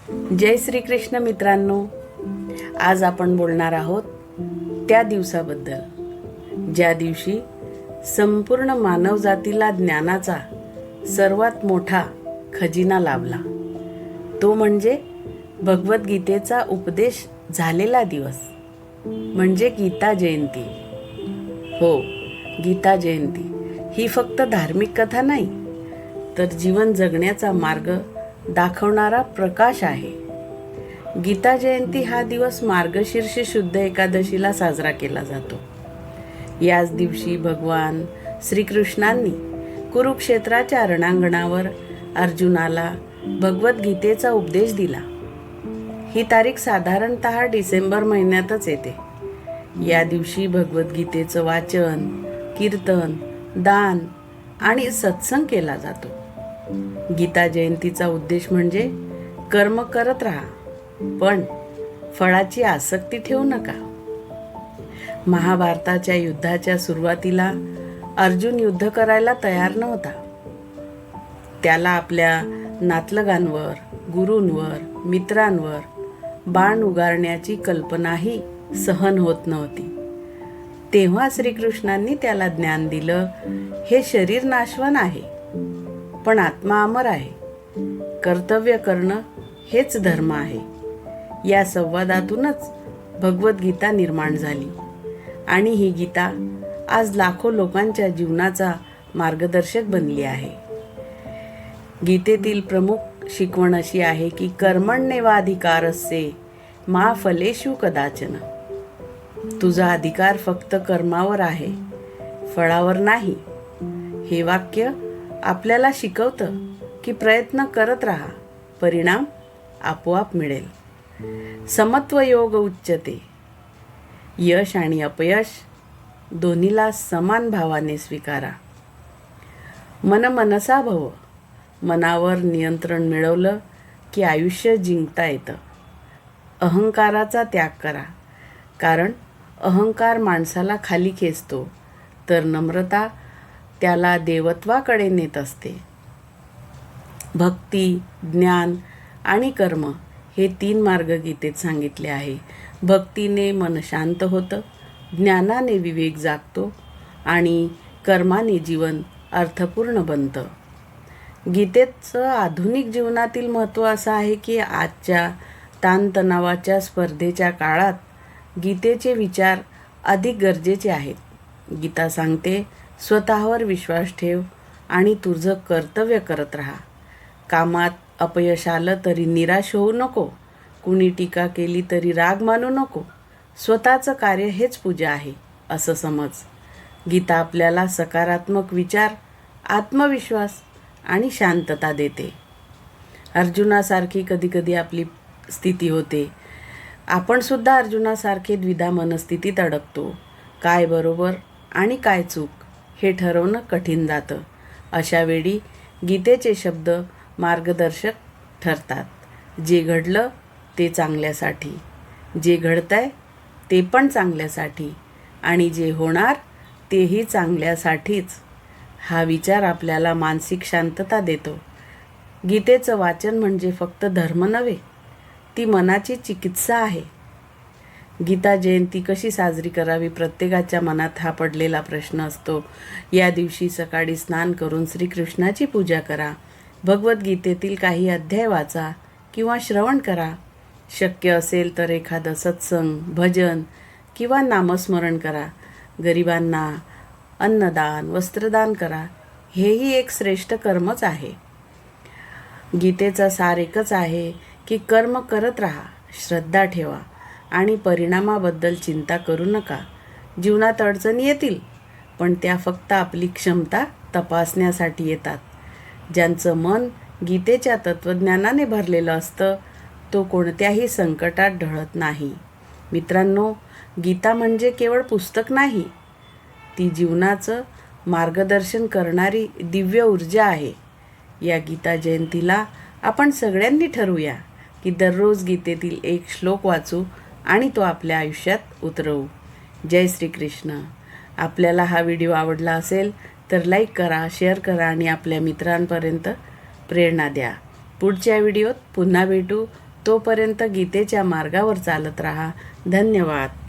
जय श्री कृष्ण मित्रांनो, आज आपण बोलणार आहोत त्या दिवसाबद्दल ज्या दिवशी संपूर्ण मानवजातीला ज्ञानाचा सर्वात मोठा खजिना लाभला। तो म्हणजे भगवद्गीतेचा उपदेश झालेला दिवस, म्हणजे गीता जयंती। हो, गीता जयंती ही फक्त धार्मिक कथा नाही, तर जीवन जगण्याचा मार्ग दाखवणारा प्रकाश आहे। गीता जयंती हा दिवस मार्गशीर्ष शुद्ध एकादशीला साजरा केला जातो। याच दिवशी भगवान श्रीकृष्णांनी कुरुक्षेत्राच्या रणांगणावर अर्जुनाला भगवद्गीतेचा उपदेश दिला। ही तारीख साधारणतः डिसेंबर महिन्यातच येते। या दिवशी भगवद्गीतेचं वाचन, कीर्तन, दान आणि सत्संग केला जातो। गीता जयंतीचा उद्देश म्हणजे कर्म करत राहा, पण फळाची आसक्ती ठेवू नका। महाभारताच्या युद्धाच्या सुरुवातीला अर्जुन युद्ध करायला तयार नव्हता। त्याला आपल्या नातलगांवर, गुरूंवर, मित्रांवर बाण उगारण्याची कल्पनाही सहन होत नव्हती। तेव्हा श्रीकृष्णांनी त्याला ज्ञान दिलं, हे शरीर नाशवान आहे, पण आत्मा अमर आहे। कर्तव्य करणं हेच धर्म आहे। या संवादातूनच भगवद्गीता निर्माण झाली आणि ही गीता आज लाखो लोकांच्या जीवनाचा मार्गदर्शक बनली आहे। गीतेतील प्रमुख शिकवण अशी आहे की कर्मण्येवाधिकारस्ते मा फलेषु कदाचन। तुझा अधिकार फक्त कर्मावर आहे, फळावर नाही। हे वाक्य आपल्याला शिकवतं की प्रयत्न करत राहा, परिणाम आपोआप मिळेल। समत्व योग उच्चते, यश आणि अपयश दोन्हीला समान भावाने स्वीकारा। मन मनसा भव, मनावर नियंत्रण मिळवलं की आयुष्य जिंकता येतं। अहंकाराचा त्याग करा, कारण अहंकार माणसाला खाली खेचतो, तर नम्रता त्याला देवत्वाकडे नेत असते। भक्ती, ज्ञान आणि कर्म हे 3 मार्ग गीतेत सांगितले आहे। भक्तीने मन शांत होतं, ज्ञानाने विवेक जागतो आणि कर्माने जीवन अर्थपूर्ण बनतं। गीतेचं आधुनिक जीवनातील महत्त्व असं आहे की आजच्या ताणतणावाच्या स्पर्धेच्या काळात गीतेचे विचार अधिक गरजेचे आहेत। गीता सांगते, स्वतःवर विश्वास ठेव आणि तुझं कर्तव्य करत राहा। कामात अपयश आलं तरी निराश होऊ नको, कुणी टीका केली तरी राग मानू नको। स्वतःचं कार्य हेच पूजा आहे असं समज। गीता आपल्याला सकारात्मक विचार, आत्मविश्वास आणि शांतता देते। अर्जुनासारखी कधीकधी आपली स्थिती होते। आपण सुद्धा अर्जुनासारखे द्विधा मनस्थितीत अडकतो। काय बरोबर आणि काय चूक हे ठरवणं कठीण जातं। अशा वेळी गीतेचे शब्द मार्गदर्शक ठरतात। जे घडलं ते चांगल्यासाठी, जे घडतंय ते पण चांगल्यासाठी, आणि जे होणार तेही चांगल्यासाठीच। हा विचार आपल्याला मानसिक शांतता देतो। गीतेचं वाचन म्हणजे फक्त धर्म नव्हे, ती मनाची चिकित्सा आहे। गीता जयंती कशी साजरी करावी, प्रत्येकाच्या मनात हा पडलेला प्रश्न असतो। या दिवशी सकाळी स्नान करून श्रीकृष्णाची पूजा करा, भगवद्गीतेतील काही अध्याय वाचा किंवा श्रवण करा। शक्य असेल तर एखादं सत्संग, भजन किंवा नामस्मरण करा। गरिबांना अन्नदान, वस्त्रदान करा, हेही एक श्रेष्ठ कर्मच आहे। गीतेचा सार एकच आहे की कर्म करत राहा, श्रद्धा ठेवा आणि परिणामाबद्दल चिंता करू नका। जीवनात अडचणी येतील, पण त्या फक्त आपली क्षमता तपासण्यासाठी येतात। ज्यांचं मन गीतेच्या तत्त्वज्ञानाने भरलेलं असतं, तो कोणत्याही संकटात ढळत नाही। मित्रांनो, गीता म्हणजे केवळ पुस्तक नाही, ती जीवनाचं मार्गदर्शन करणारी दिव्य ऊर्जा आहे। या गीता जयंतीला आपण सगळ्यांनी ठरवूया की दररोज गीतेतील एक श्लोक वाचू आणि तो आपल्या आयुष्यात उतरवू। जय श्री कृष्ण। आपल्याला हा व्हिडिओ आवडला असेल तर लाईक करा, शेअर करा आणि आपल्या मित्रांपर्यंत प्रेरणा द्या। पुढच्या व्हिडिओत पुन्हा भेटू। तोपर्यंत गीतेच्या मार्गावर चालत राहा. धन्यवाद.